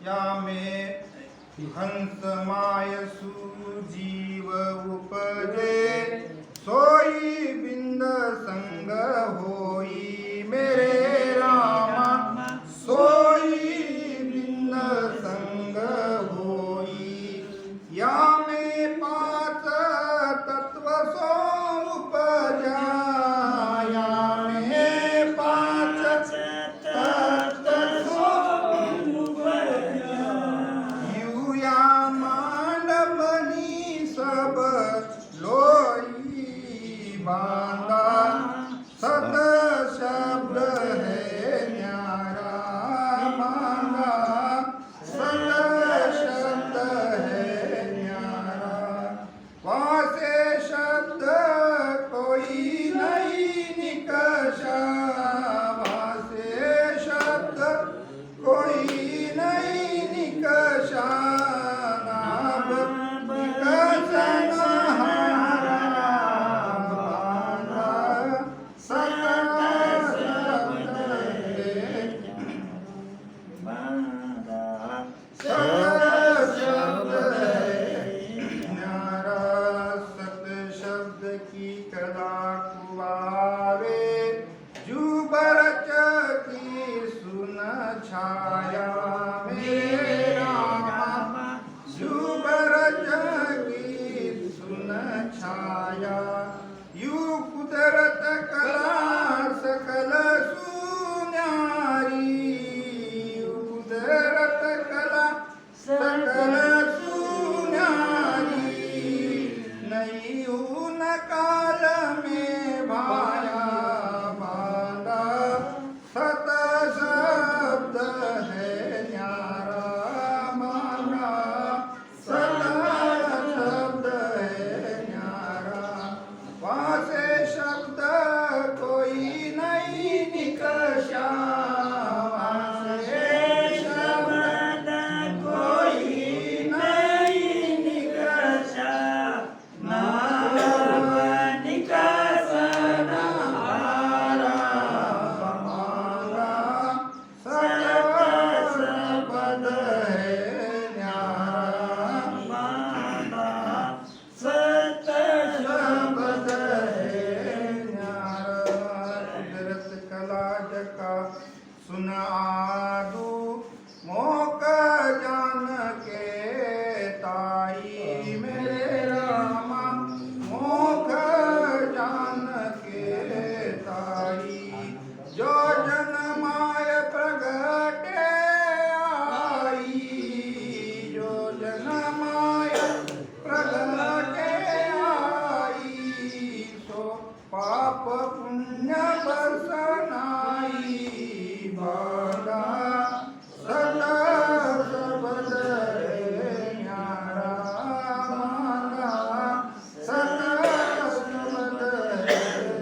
या में हंस माय सुजीव उपजे सोई बिंद संग होई मेरे रामा सोई बिंद संग होई या में पांच तत्व सो उपजा या में पांच तत्व सो उपजा यू या मांडवनी सब लोई बांधा सत शब्द है न्यारा मांगा सत शब्द है न्यारा वासे शब्द कोई नहीं निकषा वासे शब्द कोई नहीं निकषा नाभ निकषण हारा बांधा सत शब्द है सत शब्द है न्यारा सत शब्द की कला कुआवे जुबर की सुन छाया मेरे रामा जुबर की सुन छाया यू कुदरत कला सकल सुन्यारी यू कुदरत कला सकल सुन्यारी नहीं उन काल में भाया बांधा सत शब्द है न्यारा मांगा सत शब्द है न्यारा वासे शब्द कोई नहीं निकषा वासे शब्द कोई नहीं निकषा नाम निकषण हारा मांगा सत शब्द है न्यारा मांगा सत शब्द है न्यारा कुदरत कला जका सुन आदू मोक जान के ताई मेरे रामा मोक जान के ताई जो जन माय प्रगटे आई जो जन माय प्रगटे आई सो पाप पुण्य बरसनाई बांधा सत शब्द है न्यारा मांगा सत शब्द है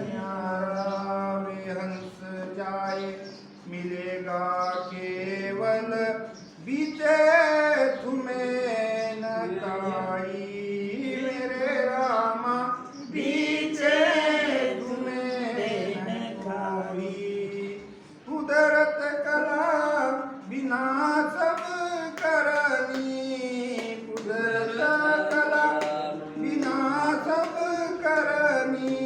न्यारा वे हंस जाए मिलेगा केवल बीते तुम्हें न काई मेरे रामा बीते तुम्हें न काई कुदरत कला बिना सब करनी कुदरत कला बिना सब करनी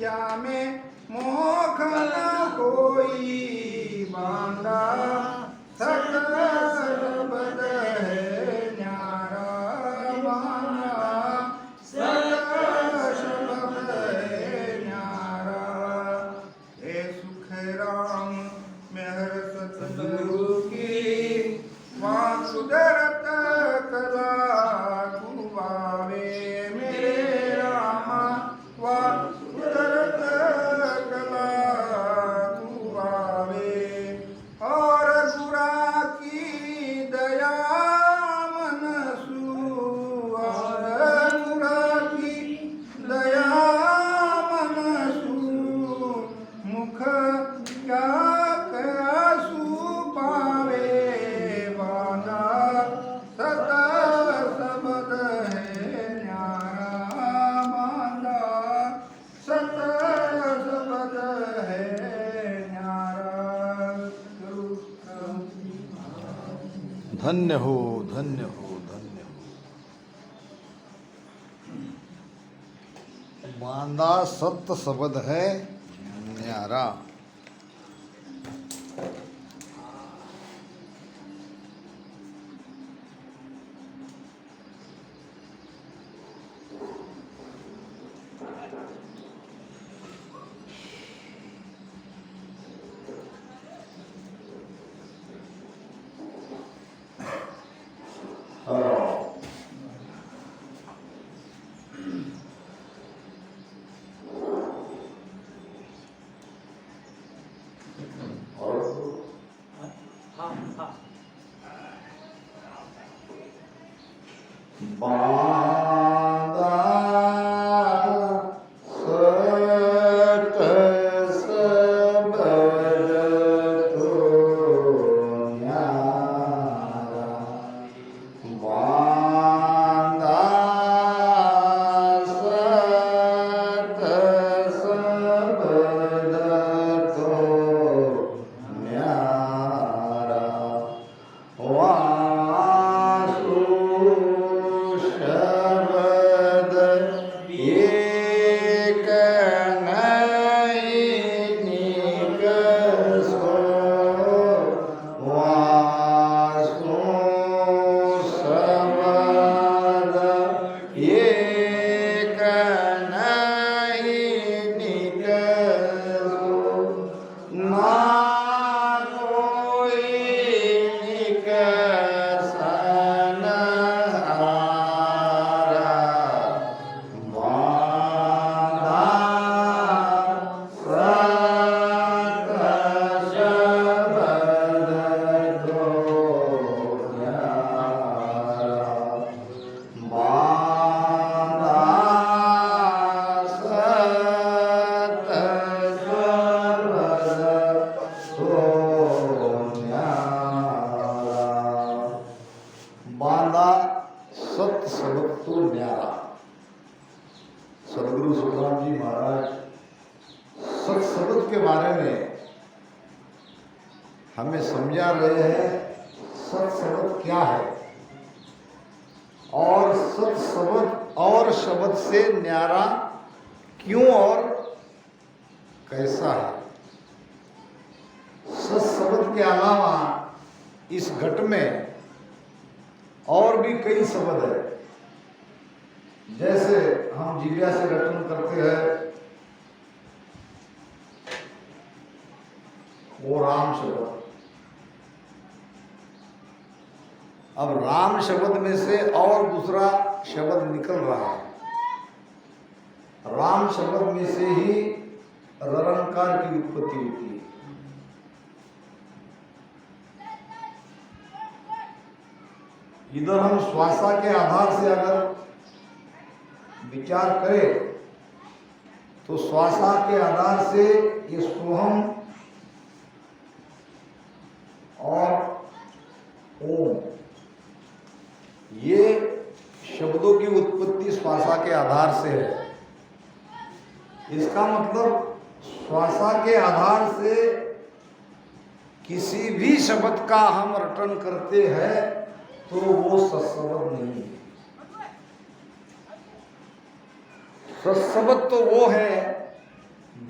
जामे मोख न कोई बांधा सत शब्द है न्यारा मांगा सत शब्द है न्यारा हे सुख राम मेहर सतगुरु की मां कुदरत कला कुआवे मेरे रामा वाह कुदरत कला कुआवे और गुरा की दया मनसू और गुरा की दया मनसू मुख क्या कयासु पावे बांधा धन्य हो, धन्य हो, धन्य हो। बांदा सत्य शब्द है न्यारा। बांदा सत्य सबक तो न्यारा। सदगुरु सुखराम जी महाराज सत्य सबक के बारे में हमें समझा रहे हैं। सत्य सबक क्या है और सत्य सबक और शब्द से न्यारा क्यों और कैसा है। सत्य सबक के अलावा इस घट में और भी कई शब्द है। जैसे हम जिज्ञा से रटन करते हैं वो राम शब्द। अब राम शब्द में से और दूसरा शब्द निकल रहा है। राम शब्द में से ही ररंकार की उत्पत्ति होती है। इधर हम श्वासा के आधार से अगर विचार करें तो श्वासा के आधार से ये सोहम और ओम ये शब्दों की उत्पत्ति श्वासा के आधार से है। इसका मतलब श्वासा के आधार से किसी भी शब्द का हम रटन करते हैं तो वो सत्शब्द नहीं है। सत्शब्द तो वो है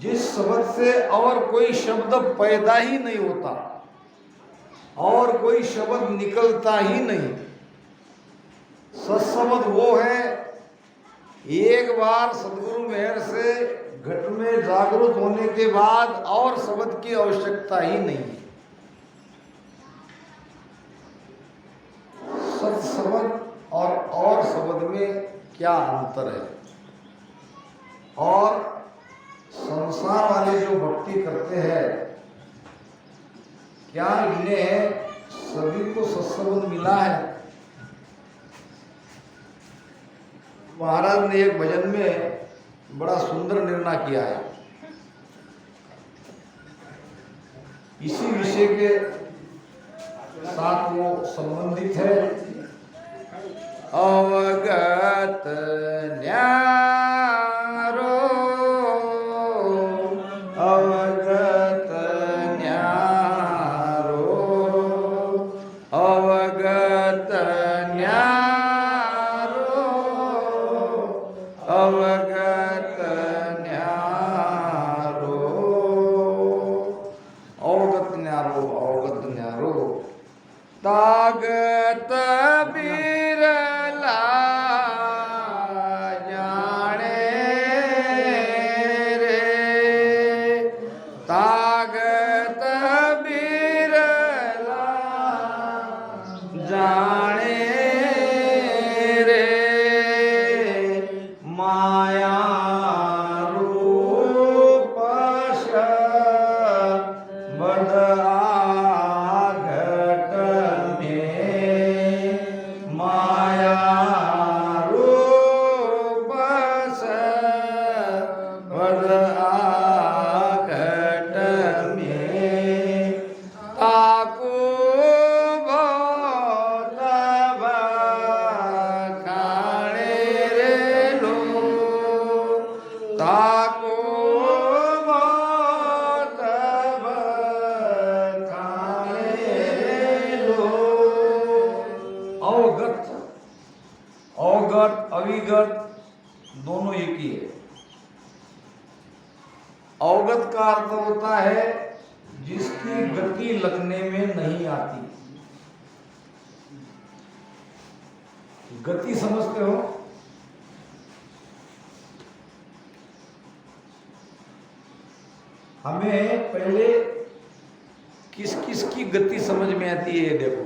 जिस शब्द से और कोई शब्द पैदा ही नहीं होता और कोई शब्द निकलता ही नहीं। सत्शब्द वो है एक बार सदगुरु मेहर से घट में जागरूक होने के बाद और शब्द की आवश्यकता ही नहीं है। शब्द और शब्द में क्या अंतर है। और संसार वाले जो भक्ति करते हैं क्या इन्हें सभी को सत्शब्द मिला है। महाराज ने एक भजन में बड़ा सुंदर निर्णय किया है। इसी विषय के साथ वो संबंधित है। अवगत न्यारो अवगत न्यारो अवगत अवगत न्यारो, अवगत न्यारो, अवगत न्यारो, अवगत न्यारो। तागत बिरला जाने रे, तागत बिरला जाने रे, माया रूप शब्द आघट में, माया रूप शब्द आघट में, ताकू बहुत बखाने रे लो, ताकू बहुत बखाने रे लो। अवगत, अवगत अविगत दोनों एक ही है। अवगत का अर्थ होता है जिसकी गति लगने में नहीं आती। गति समझते हो? हमें पहले किस किस की गति समझ में आती है, ये देखो।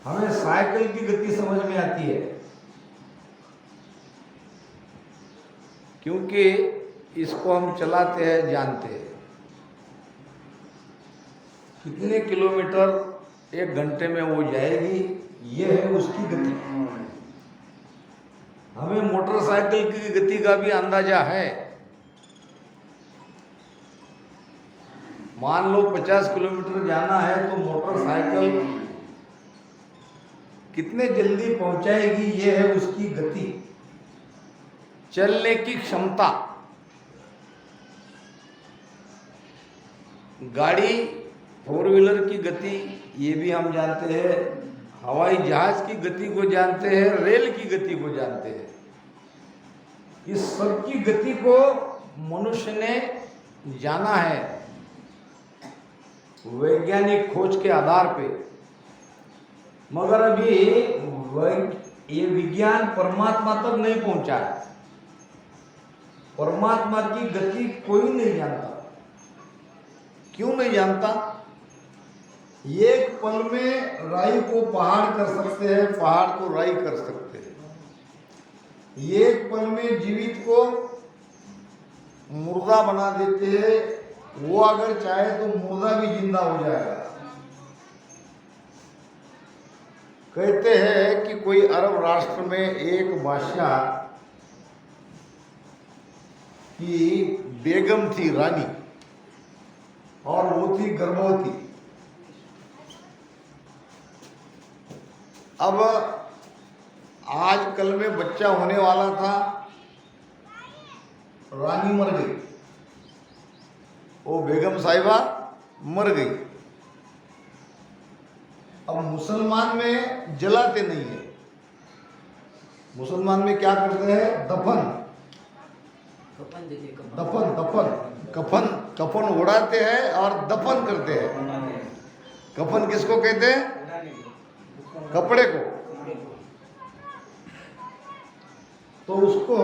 हमें साइकिल की गति समझ में आती है, क्योंकि इसको हम चलाते हैं, जानते हैं कितने किलोमीटर एक घंटे में वो जाएगी, ये है उसकी गति। हमें मोटरसाइकिल की गति का भी अंदाजा है। मान लो 50 किलोमीटर जाना है तो मोटरसाइकिल कितने जल्दी पहुंचाएगी, ये है उसकी गति, चलने की क्षमता। गाड़ी फोर व्हीलर की गति ये भी हम जानते हैं, हवाई जहाज की गति को जानते हैं, रेल की गति को जानते हैं। इस सब की गति को मनुष्य ने जाना है वैज्ञानिक खोज के आधार पे, मगर अभी ये विज्ञान परमात्मा तक नहीं पहुंचा है। परमात्मा की गति कोई नहीं जानता। क्यों नहीं जानता? एक पल में राई को पहाड़ कर सकते हैं, पहाड़ को राई कर सकते हैं। एक पल में जीवित को मुर्दा बना देते हैं, वो अगर चाहे तो मुर्दा भी जिंदा हो जाएगा। कहते हैं कि कोई अरब राष्ट्र में एक बादशाह की बेगम थी, रानी, और वो थी गर्भवती। अब आजकल में बच्चा होने वाला था, रानी मर गई, वो बेगम साहिबा मर गई। अब मुसलमान में जलाते नहीं है, मुसलमान में क्या करते हैं? दफन, दफन दफन कफन, कफन उड़ाते हैं और दफन करते हैं। कफन किसको कहते हैं? कपड़े को। तो उसको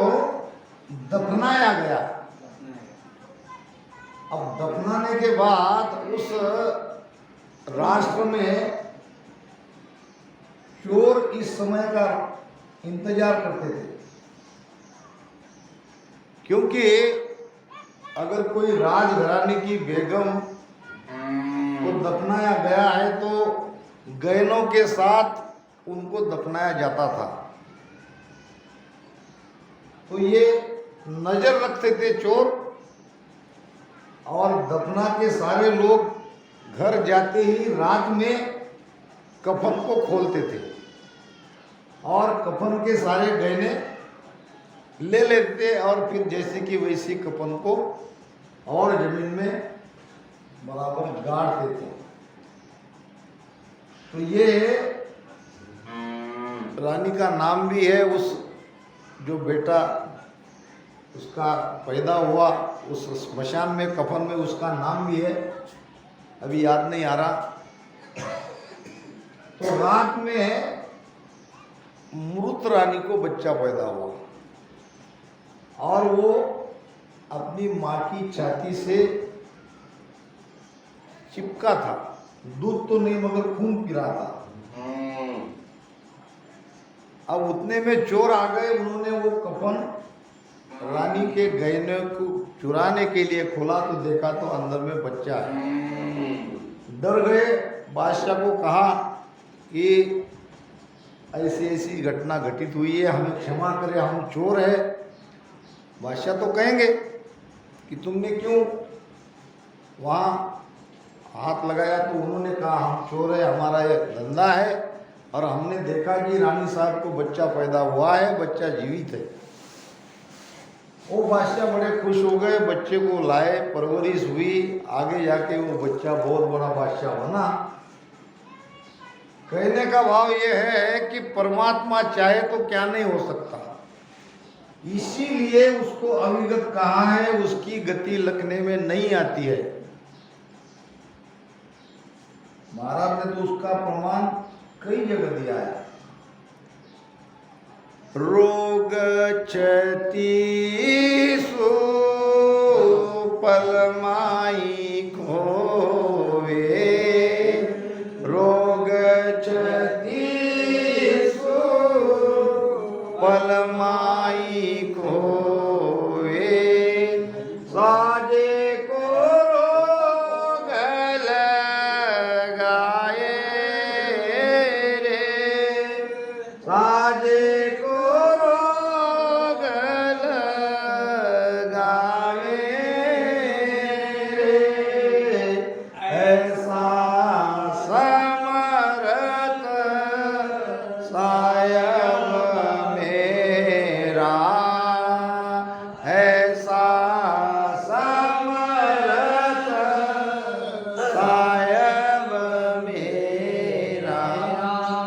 दफनाया गया। अब दफनाने के बाद उस राष्ट्र में चोर इस समय का इंतजार करते थे, क्योंकि अगर कोई राजघराने की बेगम को दफनाया गया है तो गहनों के साथ उनको दफनाया जाता था। तो ये नजर रखते थे चोर, और दफना के सारे लोग घर जाते ही रात में कफन को खोलते थे और कफन के सारे गहने ले लेते और फिर जैसे कि वैसी कफन को और जमीन में बराबर गाड़ देते। तो ये रानी का नाम भी है, उस जो बेटा उसका पैदा हुआ उस स्मशान में कफन में, उसका नाम भी है, अभी याद नहीं आ रहा। तो रात में मृत रानी को बच्चा पैदा हुआ और वो अपनी माँ की छाती से चिपका था, दूध तो नहीं मगर खून पी रहा था। अब उतने में चोर आ गए, उन्होंने वो कफन रानी के गहने को चुराने के लिए खोला तो देखा तो अंदर में बच्चा है। डर गए, बादशाह को कहा कि ऐसी ऐसी घटना घटित हुई है, हमें क्षमा करें, हम चोर है। बादशाह तो कहेंगे कि तुमने क्यों वहाँ हाथ लगाया, तो उन्होंने कहा हम चोर है, हमारा ये धंधा है और हमने देखा कि रानी साहब को बच्चा पैदा हुआ है, बच्चा जीवित है। वो बादशाह बड़े खुश हो गए, बच्चे को लाए, परवरिश हुई, आगे जाके वो बच्चा बहुत बड़ा बादशाह बना। कहने का भाव ये है कि परमात्मा चाहे तो क्या नहीं हो सकता, इसीलिए उसको अविगत कहा है, उसकी गति लगने में नहीं आती है। महाराज ने तो उसका प्रमाण कई जगह दिया है। रोग क्षति पलमाई खोवे, रोग क्षति पलमाई खोवे, साजे को रोग लगाए रे, साजे को रोग लगाए रे, ऐसा समरथ सायब मेरा, ऐसा समरथ सायब मेरा।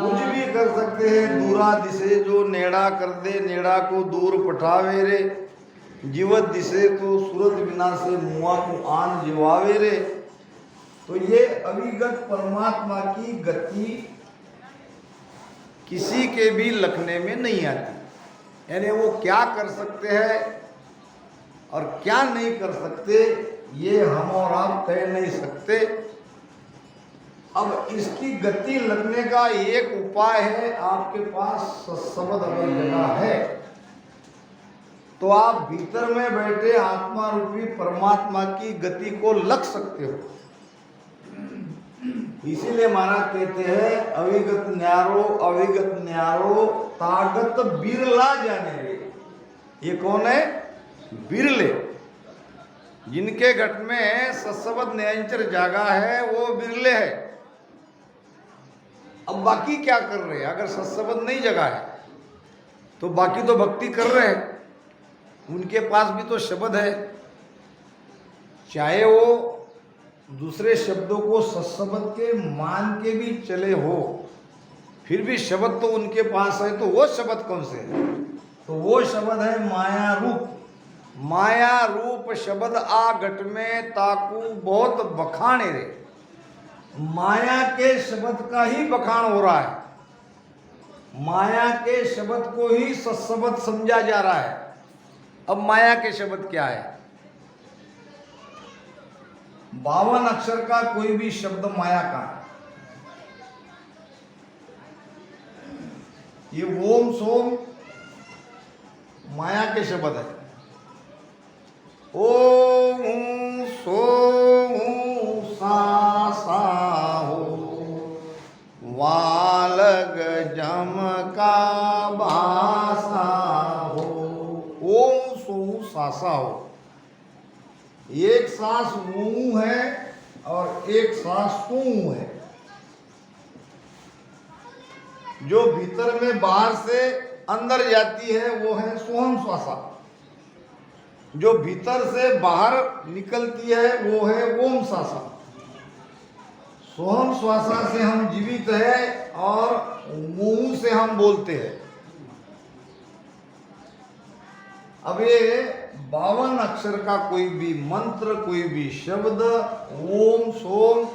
कुछ भी कर सकते हैं, दूरा दिसे जो नेड़ा कर दे, नेड़ा को दूर पठावे रे, जीवत दिसे तो सूरत बिना से मुआ को आन जीवावे रे। तो ये अविगत परमात्मा की गति किसी के भी लखने में नहीं आती, यानी वो क्या कर सकते हैं और क्या नहीं कर सकते ये हम और आप कह नहीं सकते। अब इसकी गति लगने का एक उपाय है, आपके पास सत्संग अगर जगह है तो आप भीतर में बैठे आत्मा रूपी परमात्मा की गति को लग सकते हो। इसीलिए महाराज कहते हैं अविगत न्यारो, अविगत न्यारो तागत बिरला जाने रे। ये कौन है? बिरले, जिनके घट में सत्सबद निरंतर जागा है वो बिरले है। अब बाकी क्या कर रहे हैं? अगर सत्सबद नहीं जगा है तो बाकी तो भक्ति कर रहे हैं, उनके पास भी तो शब्द है, चाहे वो दूसरे शब्दों को सत्सबद के मान के भी चले हो, फिर भी शब्द तो उनके पास है। तो वो शब्द कौन से है? तो वो शब्द है माया रूप। माया रूप शब्द आ घट में ताकू बहुत बखाने रे। माया के शब्द का ही बखान हो रहा है, माया के शब्द को ही सत्सबद समझा जा रहा है। अब माया के शब्द क्या है? 52 अक्षर का कोई भी शब्द माया का है। ये ओम सोम माया के शब्द है। ओम सोम सा सा हो, वालग जम का भाषा हो। ओम सोम सा सा हो, एक सांस वो है और एक सांस तू है। जो भीतर में बाहर से अंदर जाती है वो है सोहम श्वासा, जो भीतर से बाहर निकलती है वो है ओम सासा। सोहम श्वासा से हम जीवित है और मुंह से हम बोलते हैं। अब ये 52 अक्षर का कोई भी मंत्र, कोई भी शब्द, ओम सोम,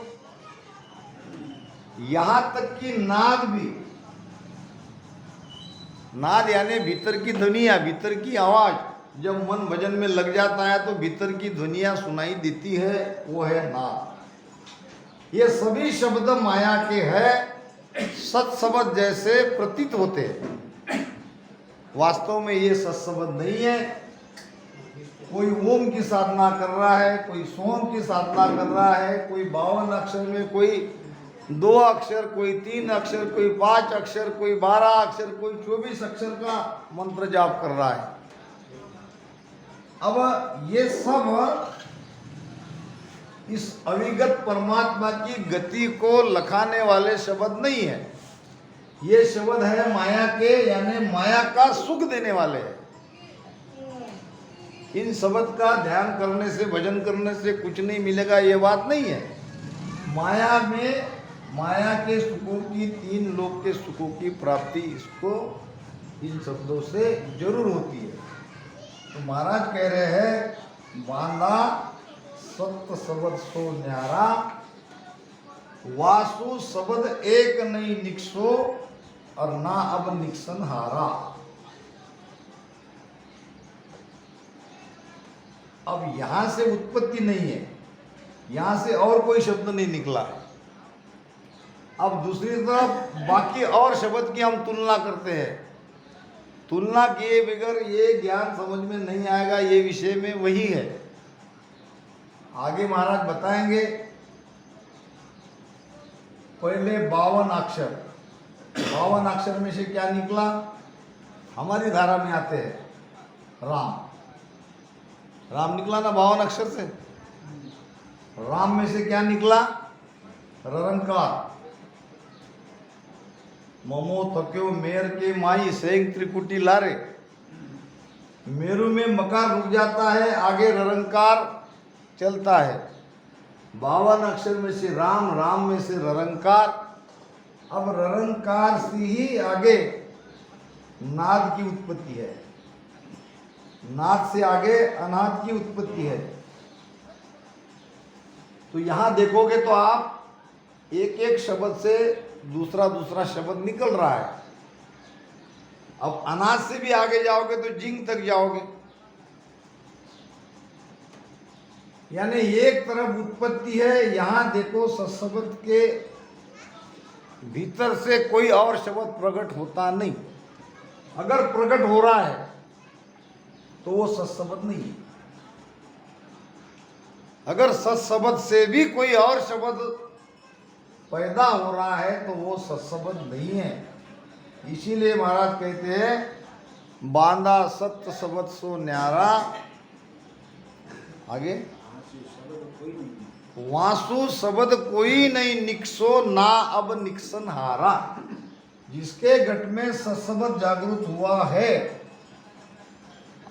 यहां तक कि नाद भी, नाद यानी भीतर की ध्वनिया, भीतर की आवाज, जब मन भजन में लग जाता है तो भीतर की ध्वनिया सुनाई देती है, वो है नाद। ये सभी शब्द माया के हैं, सत शब्द जैसे प्रतीत होते हैं, वास्तव में ये सत शब्द नहीं है। कोई ओम की साधना कर रहा है, कोई सोम की साधना कर रहा है, कोई 52 अक्षर में कोई 2 अक्षर, कोई 3 अक्षर, कोई 5 अक्षर, कोई 12 अक्षर, कोई 24 अक्षर का मंत्र जाप कर रहा है। अब ये सब इस अविगत परमात्मा की गति को लखाने वाले शब्द नहीं है। ये शब्द है माया के, यानी माया का सुख देने वाले हैं। इन शब्द का ध्यान करने से, भजन करने से कुछ नहीं मिलेगा, ये बात नहीं है। माया में माया के सुखों की, 3 लोक के सुखों की प्राप्ति इसको इन शब्दों से जरूर होती है। तो महाराज कह रहे हैं, बांधा सत्य शब्द सो न्यारा, वासु शब्द एक नहीं निकसो, और ना अब निकसन हारा। अब यहां से उत्पत्ति नहीं है, यहां से और कोई शब्द नहीं निकला। अब दूसरी तरफ बाकी और शब्द की हम तुलना करते हैं। तुलना किए बगैर ये ज्ञान समझ में नहीं आएगा, ये विषय में वही है। आगे महाराज बताएंगे। पहले 52 अक्षर, 52 अक्षर में से क्या निकला? हमारी धारा में आते हैं राम, राम निकला ना 52 अक्षर से। राम में से क्या निकला? ररंकार। ममो थक्यो मेर के माई सेंग त्रिकुटी लारे। मेरू में मकार रुक जाता है, आगे ररंकार चलता है। 52 अक्षर में से राम, राम में से ररंकार। अब ररंकार से ही आगे नाद की उत्पत्ति है, नाद से आगे अनाद की उत्पत्ति है। तो यहां देखोगे तो आप एक एक शब्द से दूसरा दूसरा शब्द निकल रहा है। अब अनाज से भी आगे जाओगे तो जिंग तक जाओगे, यानी एक तरफ उत्पत्ति है। यहां देखो सत्शब्द के भीतर से कोई और शब्द प्रकट होता नहीं। अगर प्रकट हो रहा है तो वो सत्शब्द नहीं है। अगर सत्शब्द से भी कोई और शब्द पैदा हो रहा है तो वो सत्शब्द नहीं है। इसीलिए महाराज कहते हैं, बांधा सत्य शब्द सो न्यारा। आगे, वासु शब्द कोई नहीं निकसो, ना अब निकसन हारा। जिसके घट में सत्शब्द जागृत हुआ है,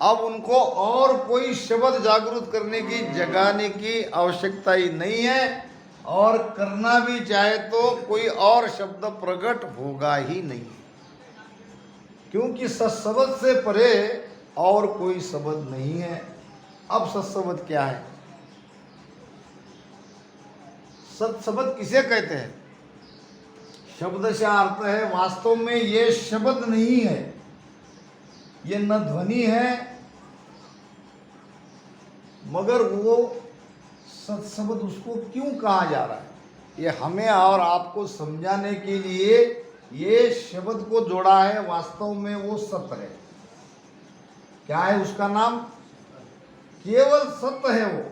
अब उनको और कोई शब्द जागृत करने की, जगाने की आवश्यकता ही नहीं है। और करना भी चाहे तो कोई और शब्द प्रकट होगा ही नहीं, क्योंकि सत्शब्द से परे और कोई शब्द नहीं है। अब सत्शब्द क्या है? सत्शब्द किसे कहते हैं? शब्द से अर्थ है, वास्तव में ये शब्द नहीं है, ये न ध्वनि है, मगर वो सत्शब्द उसको क्यों कहा जा रहा है, ये हमें और आपको समझाने के लिए ये शब्द को जोड़ा है। वास्तव में वो सत्य है। क्या है उसका नाम? केवल सत्य है वो।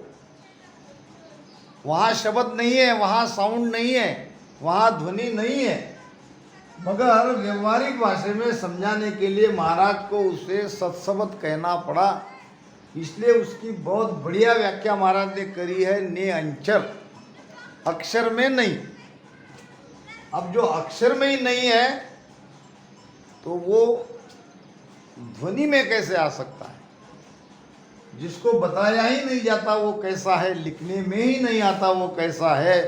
वहाँ शब्द नहीं है, वहाँ साउंड नहीं है, वहाँ ध्वनि नहीं है, मगर व्यवहारिक भाषा में समझाने के लिए महाराज को उसे सत्शब्द कहना पड़ा। इसलिए उसकी बहुत बढ़िया व्याख्या महाराज ने करी है, ने अंचर, अक्षर में नहीं। अब जो अक्षर में ही नहीं है तो वो ध्वनि में कैसे आ सकता है? जिसको बताया ही नहीं जाता वो कैसा है, लिखने में ही नहीं आता वो कैसा है,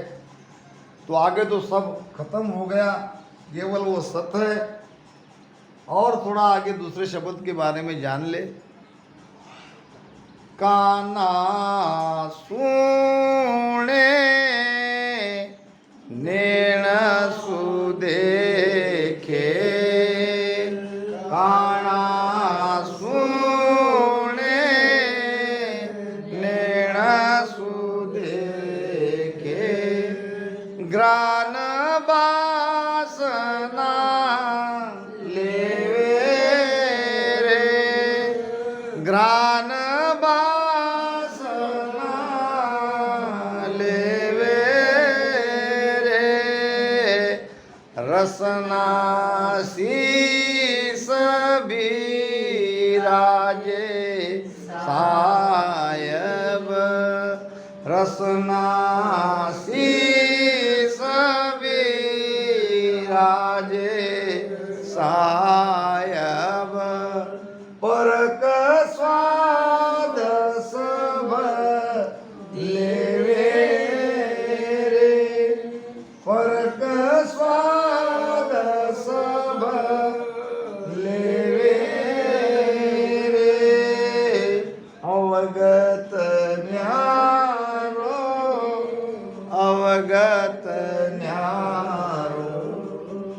तो आगे तो सब खत्म हो गया, केवल वो सत है। और थोड़ा आगे दूसरे शब्द के बारे में जान ले। काना सुने नेण सुदेखे, काना सुने नेण सुदेखे, ग्रान बासना लेवे रे, ग्रान बासना लेवे रे, रसना शीस बिराजे सायब, रसना शीस बिराजे सायब, परक स्वाद सब लेवे रे, परक स्वाद सब लेवे रे, अवगत न्यारो, अवगत न्यारो।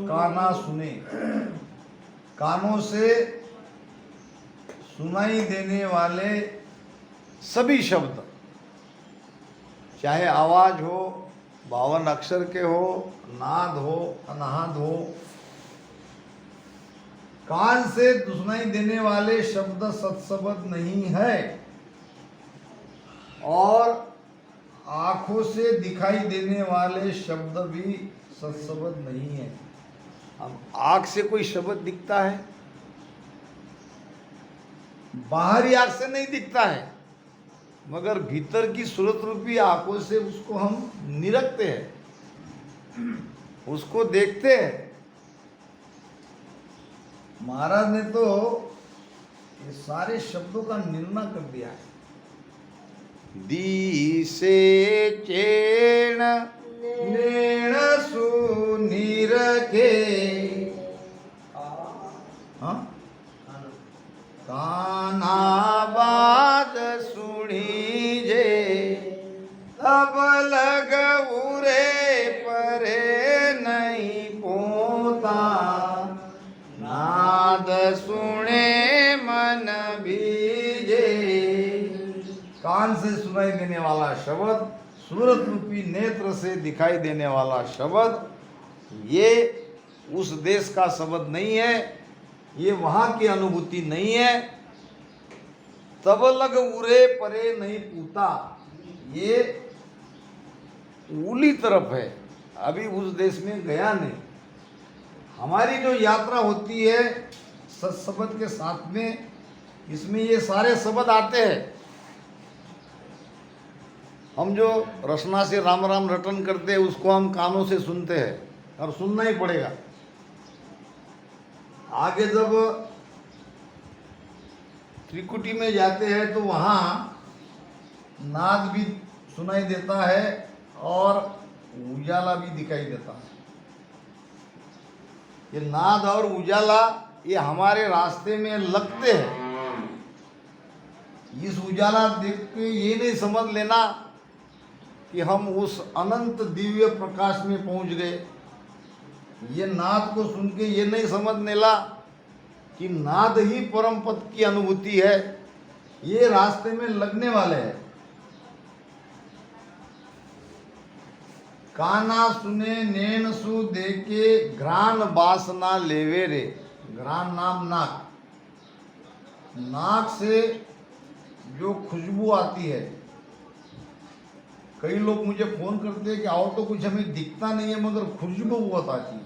काना सुने, कानों से सुनाई देने वाले सभी शब्द, चाहे आवाज हो, 52 अक्षर के हो, नाद हो, अनाहद हो, कान से सुनाई देने वाले शब्द सत्शब्द नहीं है, और आंखों से दिखाई देने वाले शब्द भी सत्शब्द नहीं है। अब आंख से कोई शब्द दिखता है, बाहरी आंख से नहीं दिखता है, मगर भीतर की सूरत रूपी आंखों से उसको हम निरखते हैं, उसको देखते हैं। महाराज ने तो ये सारे शब्दों का निर्णय कर दिया है। दी से चेण नेण सुनिरखे, हाँ, काना बात सुनी जे, तब लग उरे परे नहीं पोता, नाद सुने मन बीजे। कान से सुनाई देने वाला शब्द, सूरत रूपी नेत्र से दिखाई देने वाला शब्द, ये उस देश का शब्द नहीं है, ये वहाँ की अनुभूति नहीं है। तब लग उरे परे नहीं पूता, ये उली तरफ है, अभी उस देश में गया नहीं। हमारी जो यात्रा होती है सत्शब्द के साथ में, इसमें ये सारे शब्द आते हैं। हम जो रसना से राम राम रटन करते हैं उसको हम कानों से सुनते हैं, और सुनना ही पड़ेगा। आगे जब त्रिकुटी में जाते हैं तो वहाँ नाद भी सुनाई देता है और उजाला भी दिखाई देता है। ये नाद और उजाला ये हमारे रास्ते में लगते हैं। इस उजाला देख के ये नहीं समझ लेना कि हम उस अनंत दिव्य प्रकाश में पहुंच गए। ये नाद को सुन के ये नहीं समझ लेना कि नाद ही परम पद की अनुभूति है। ये रास्ते में लगने वाले हैं। काना सुने नैन सु देखे, घ्राण वासना लेवे रे। घ्राण नाम नाक, नाक से जो खुशबू आती है। कई लोग मुझे फोन करते हैं कि आओ तो कुछ हमें दिखता नहीं है मगर खुशबू बहुत आती है।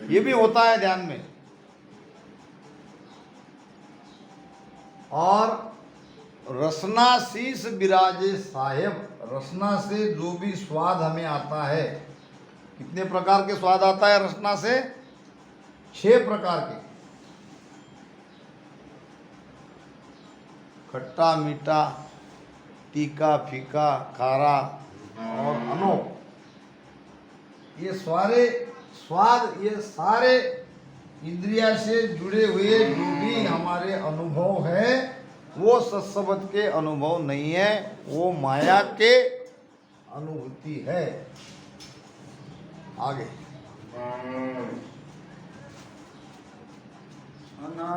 ये भी होता है ध्यान में। और रसना शीस विराजे साहेब, रसना से जो भी स्वाद हमें आता है, कितने प्रकार के स्वाद आता है रसना से? 6 प्रकार के। खट्टा, मीठा, तीखा फीका खारा और अनोख, ये सारे स्वाद, ये सारे इंद्रिया से जुड़े हुए जो भी हमारे अनुभव है वो सत्सबद के अनुभव नहीं है, वो माया के अनुभूति है। आगे अना